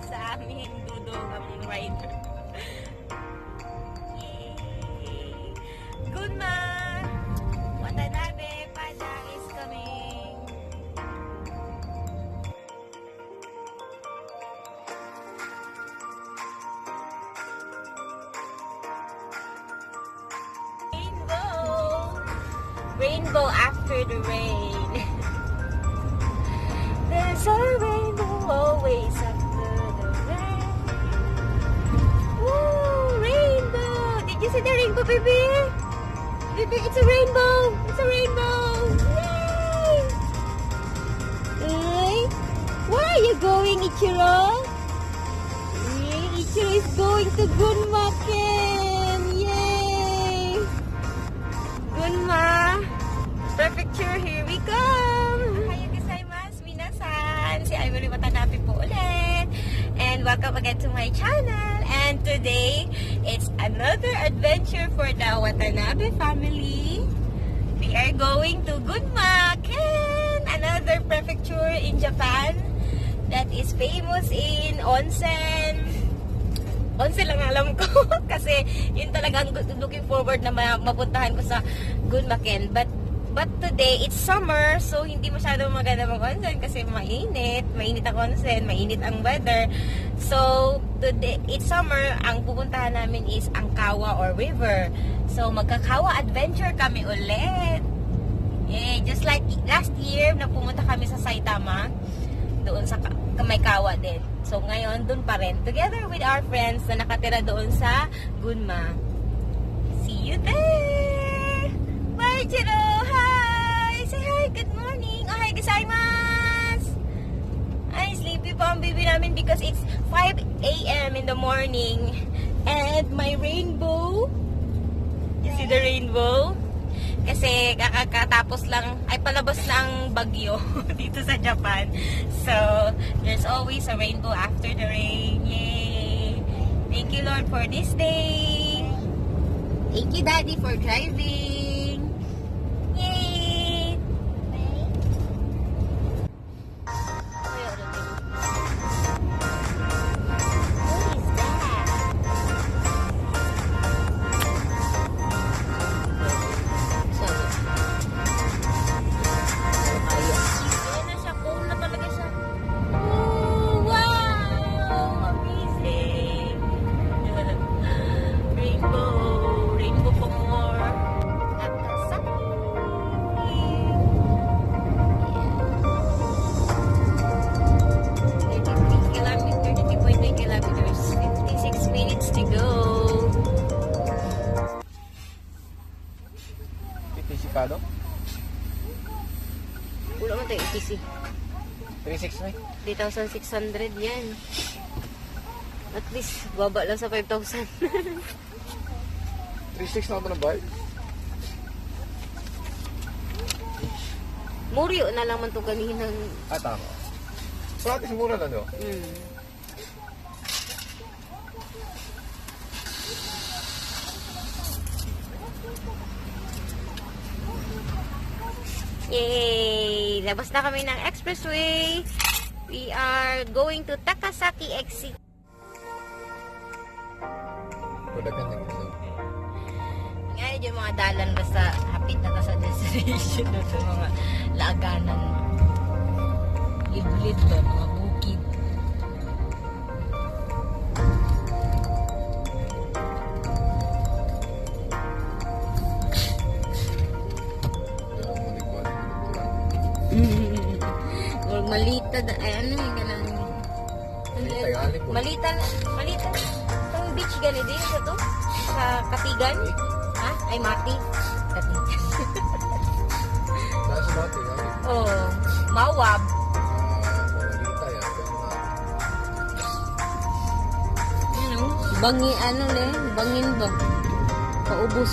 sa aming dudong rider. Yay! Gunma! Watanabe Padang is coming. Rainbow after the rain. There's a rainbow always after the rain. Woo! Rainbow! Did you see the rainbow, baby? Baby, it's a rainbow! It's a rainbow! Yay! Hey, where are you going, Ichiro? Ichiro is going to Gunmaken! Yay! Gunma! Prefecture, here we come! Hayo gozaimasu, minasan! Si Ivory Watanabe po ulit. And welcome again to my channel. And today, it's another adventure for the Watanabe family. We are going to Gunmaken, another prefecture in Japan that is famous in onsen. Onsen lang alam ko kasi yun talagang looking forward na mapuntahan ko sa Gunmaken. But today, it's summer, so hindi masyadong maganda mag-onsen kasi mainit. Mainit ang onsen, mainit ang weather. So, today, it's summer, ang pupuntahan namin is ang Kawa or river. So, magkakawa adventure kami ulit. Yeah, just like last year, na pumunta kami sa Saitama, doon sa may Kawa din. So, ngayon, doon pa rin. Together with our friends na nakatira doon sa Gunma. See you there! Bye, Chiro! Hi! Say hi! Good morning! Oh, hi, gozaimasu! Ay, sleepy pa ang baby namin because it's 5 a.m. in the morning. And my rainbow, you see the rainbow? Kasi kakatapos lang, ay palabas ng bagyo dito sa Japan. So, there's always a rainbow after the rain. Yay! Thank you, Lord, for this day. Thank you, Daddy, for driving. Yay! What is that? Ayan na siya. Cool na talaga siya. Oh, wow! Amazing! Rainbow. Rainbow for more. Nakasaki. Yeah. 33.9 kilometers. 56 minutes to go. Pisikado? Wala mo tayo ETC. 3.6 na 3,600 yan. At least, baba lang sa 5,000. 3.6 na ito ng bike. Muryo na lang man ito kaninang... Ah, tama. Practice mura na no? Yay! Labas na kami ng expressway. We are going to Takasaki exit. Padagan na gusto. Ngayon yung mga dalan basta hapit na sa destination na sa mga laganan. Liblid ba, mga bukid. Malita, ay ano yung ganang... Malita. Itong beach gani din sa to? Sa Katigan? Ha? Ay, Mati. Katigan. Nasa bati, ha? Oo. Mawab. Malita yan. Ano? Bangi, ano le? Bangin ba? Paubos.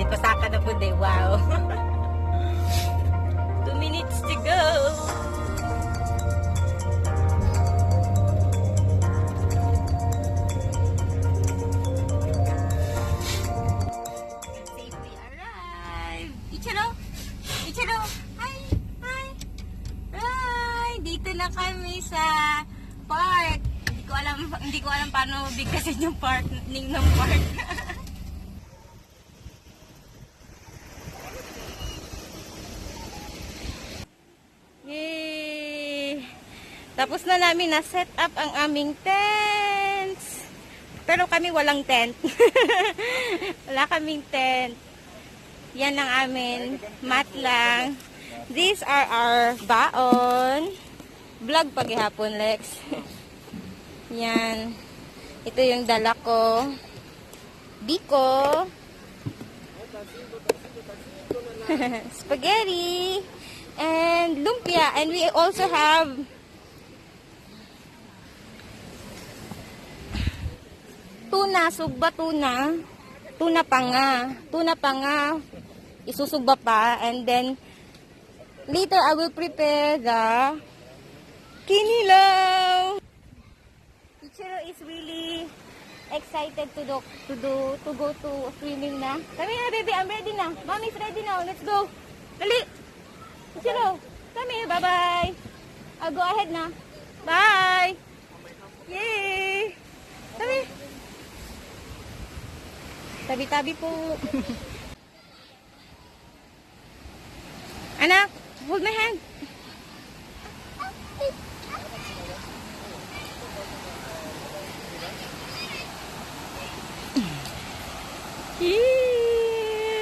Di pasaka na po de. Wow. 2 minutes to go. Safely arrived. Ichiro! Ichiro! Hi! Hi! Hi! Dito na kami sa park. Hindi ko alam paano bigkasin yung parking ng park. Yay! Tapos na namin na set up ang aming tents. Pero kami walang tent. Wala kaming tent. Yan ang amin. Mat lang. These are our baon. Vlog paghihapon, Lex. Yan. Ito yung dala ko. Biko. Spaghetti. And lumpia. And we also have tuna. Sugba tuna. Tuna panga. Tuna panga. Isusugba pa. And then later I will prepare the kinilaw. Ichiro is really excited to go to swimming na. Come here, baby. I'm ready na. Mommy's ready now. Let's go. Dali. Ichiro, come here. Bye-bye. I'll go ahead na. Bye. Yay. Come here. Tabi-tabi po. Anak, hold my hand.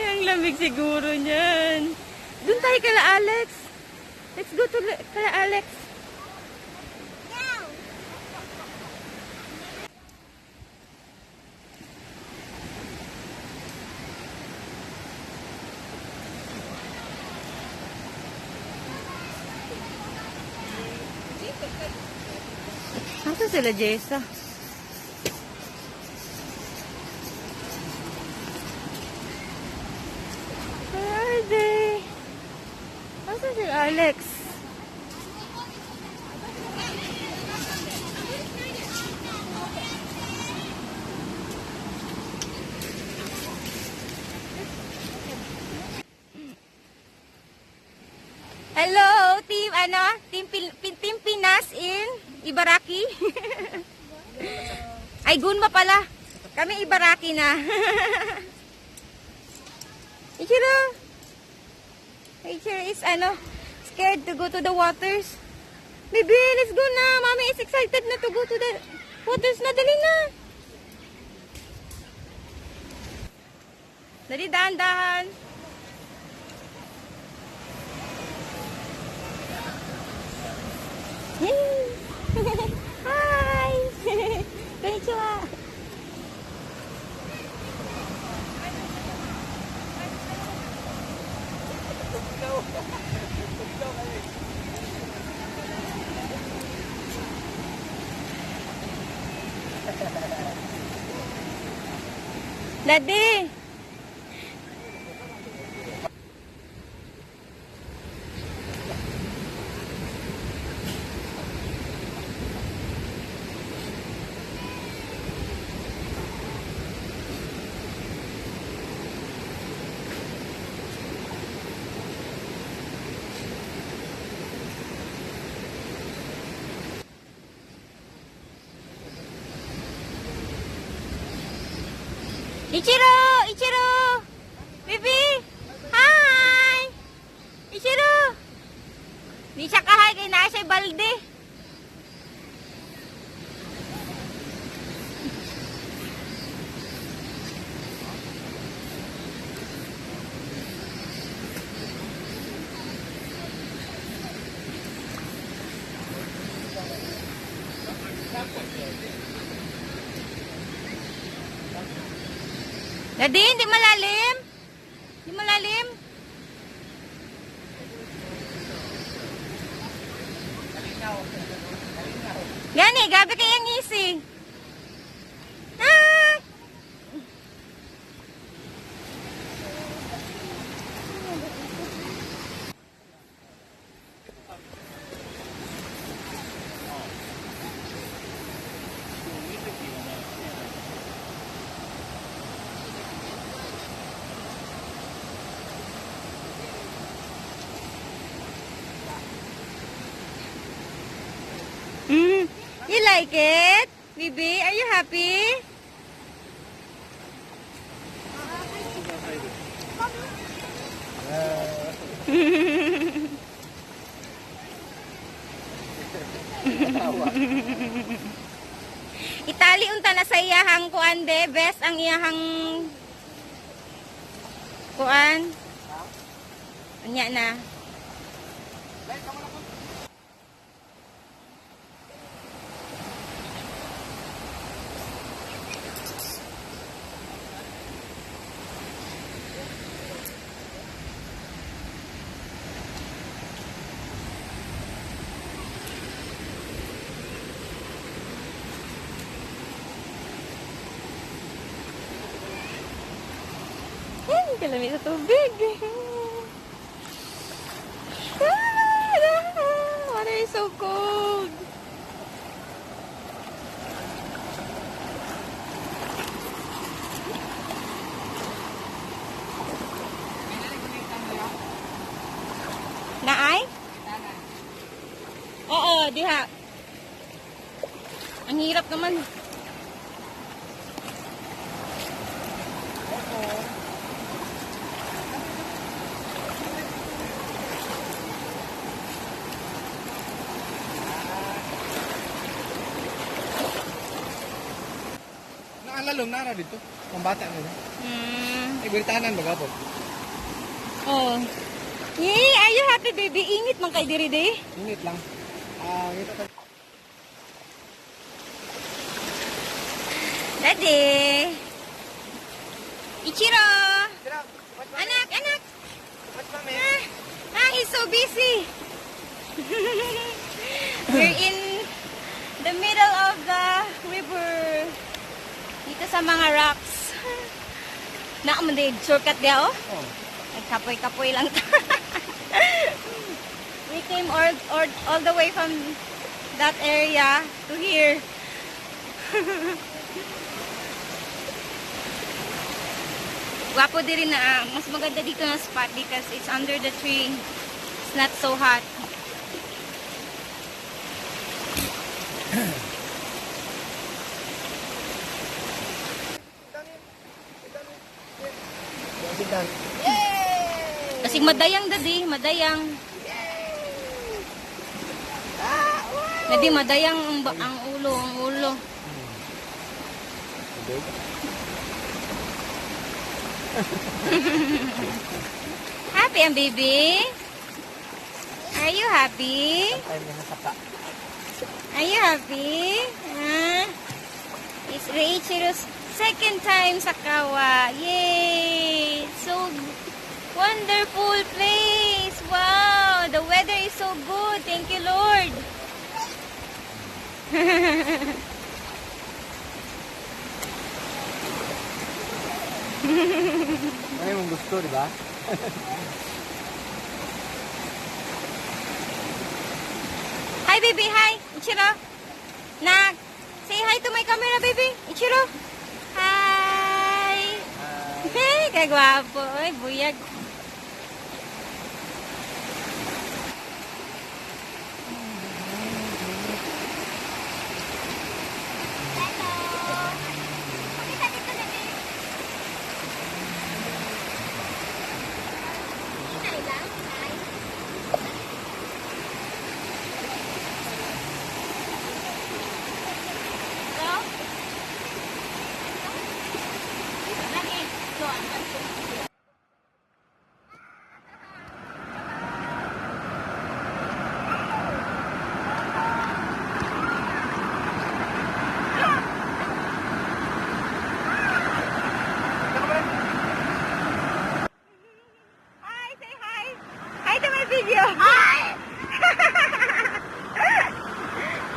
Ang lamig siguro niyan. Doon tayo kala Alex. Let's go to kala Alex. Nasaan sila, Jessa? Where are they? Nasaan sila, Alex? Hello, team team Pinas in Ibaraki. Ay, Gunma pala. Kami Ibaraki na. Ichiro. Ichiro is scared to go to the waters. Baby, let's go na. Mommy is excited na to go to the waters na. Dali na. Dali, dahan-dahan. Hi! Konnichiwa! Daddy! Ichiro! Ichiro! Baby! Hi! Ichiro! Di siya kahay kay na siya balde. Daddy, hindi malalim. Hindi malalim. Gani, gabi kayang ngisi. Ah! You like it? Bibi, are you happy? Itali unta na sa iyahang kuan de, best ang iyahang kuan. Anya na. Kalamig sa tubig. Water is so cold. Naay? Oo, diha. Ang hirap naman. Naalalong nara dito. Pambata mo na. Ibirtanan ba gapon? Oh. Yay! Are you happy, baby? Ingit man kay diri day. Init lang. Ngito ka. Daddy! Ichiro! Tira, Anak! Anak! what's mami? He's so busy. We're in the middle of the river. Dito sa mga rocks. Naaman shortcut dia oh. Oh. Nagkapoy-kapoy lang. We came all the way from that area to here. Gwapo din rin na mas maganda dito na spot because it's under the tree. It's not so hot. Sit down. Kasi madayang dadi, madayang. Dadi madayang ang ulo, ang ulo. Happy ang baby? Are you happy? Time na nasaka. Are you happy? Huh? It's Reichiro's second time sa Kawa. Yay! So wonderful place. Wow! The weather is so good. Thank you, Lord. Ay, mong gusto, di ba? Hi, baby. Hi. Ichiro. Nak. Say hi to my camera, baby. Ichiro. Hi. Hey, kagwapo. Ay, buyag. Video. Hi!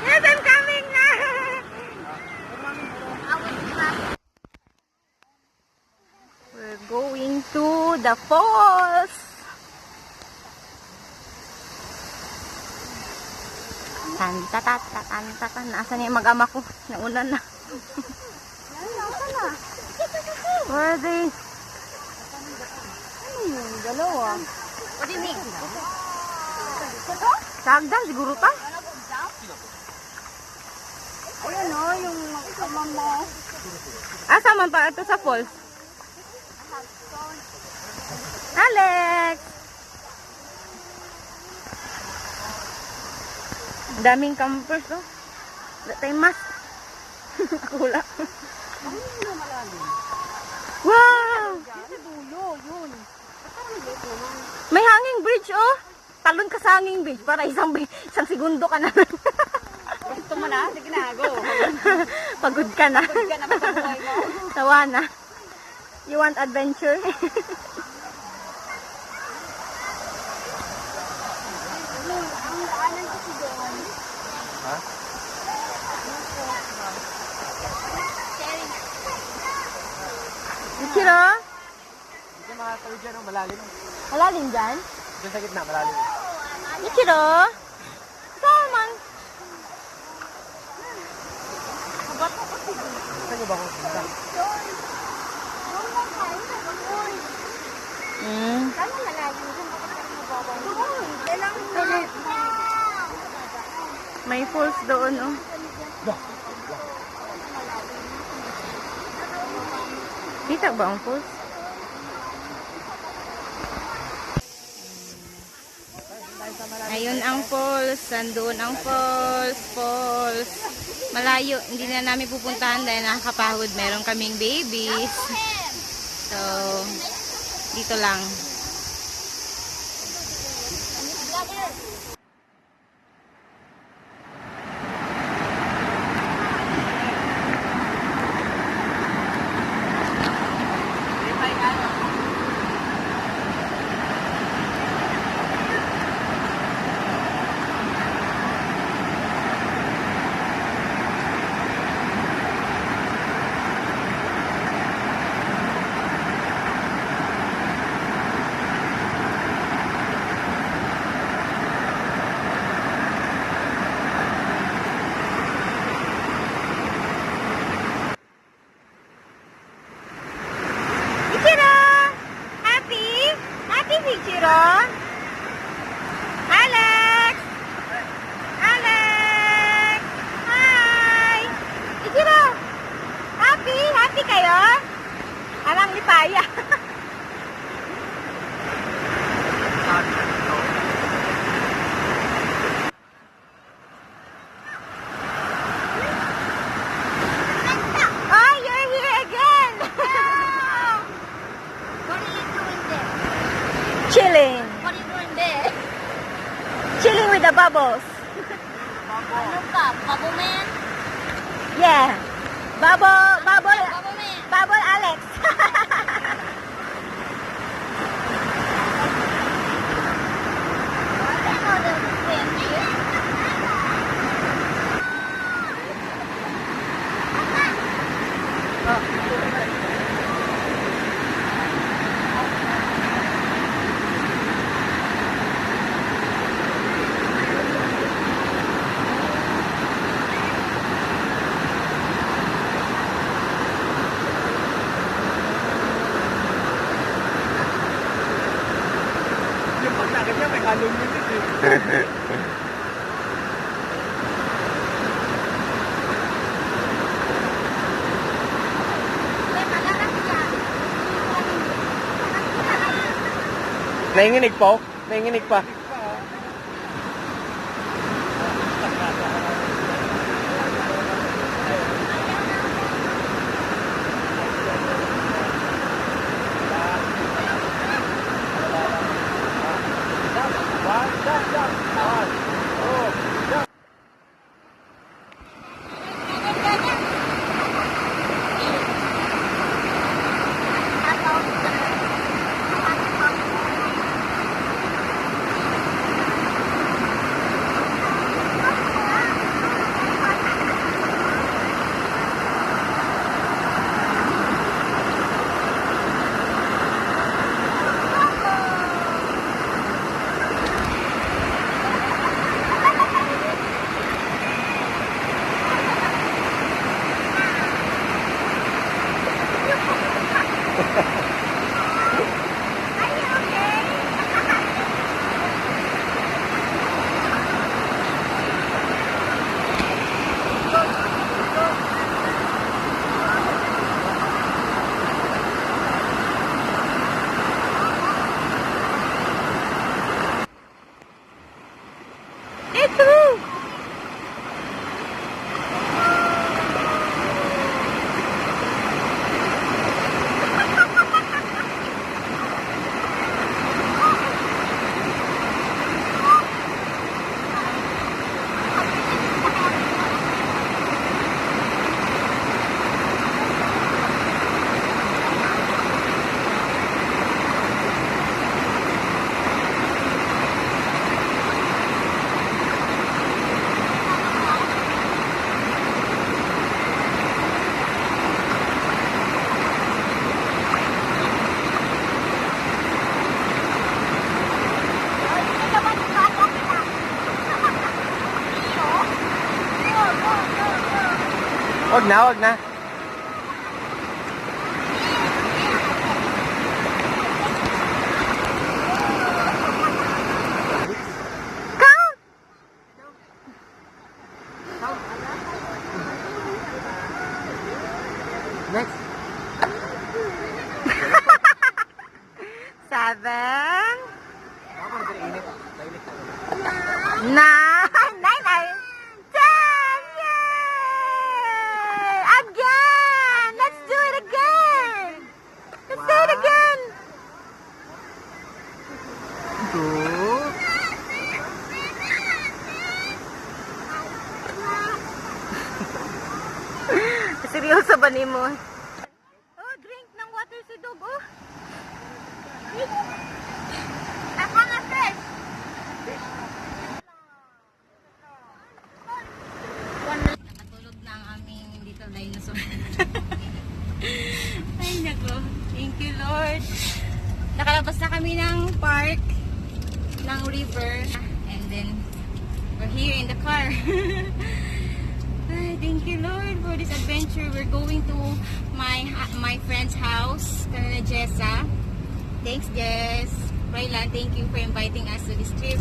Yes, I'm coming now. We're going to the falls. Tanta. Nasaan yung mag-ama ko? Naulan na. Where are they? Dalawa. What do you mean? Sagdan siguro ta? Asa man pa ito sa falls? Alex! Daming campers, oh. Wala tayong mask. Ako wala. Wow! May hanging bridge, oh. Talon ka sa hanging bridge para isang segundo ka na. Gusto mo na? Sige na, go. Pagod ka na. Pagod ka na ba sa buhay mo? Tawa na. You want adventure? Ha? Ichiro? Hindi ka makakawid dyan, oh, malalim. Malalim dyan? Diyan sa gitna, malalim. Ichiro? Saan man? Saan nyo ba kung punta? May falls doon, oh. Kita ba ang falls? Ayun ang falls. Nandoon ang falls. Malayo. Hindi na namin pupuntahan dahil nakakapagod. Meron kaming babies. So, dito lang. Ichiro! Happy? Happy si Ichiro? Alex! Alex! Hi! Ichiro! Happy? Happy kayo? Alang lipaya. Oh, you're here again! What are you doing there? Chilling. What are you doing there? Chilling with the bubbles. Ano ka? Bubble man? Yeah. Bubble Bubble man. Alex. I know the wind here. Yung pagkakit niya, may halong minutes eh. Nainginig pa, oh. Nainginig pa. Wag na, wag na. Next. 7, 9, 9, 9, 10. Yay! Again! Let's do it again! Let's do it again! 2. Seryoso ba ni mo? Oh, drink ng water si Dog, oh. Ako nga, Fred. Nakatulog na ang aming little dinosaur. Ay, nako. Thank you, Lord. Nakalabas na kami ng park, ng river. And then, we're here in the car. Ay, thank you, Lord, for this adventure. We're going to my friend's house, Kanana Jessa. Thanks, Jess. Raylan, thank you for inviting us to this trip.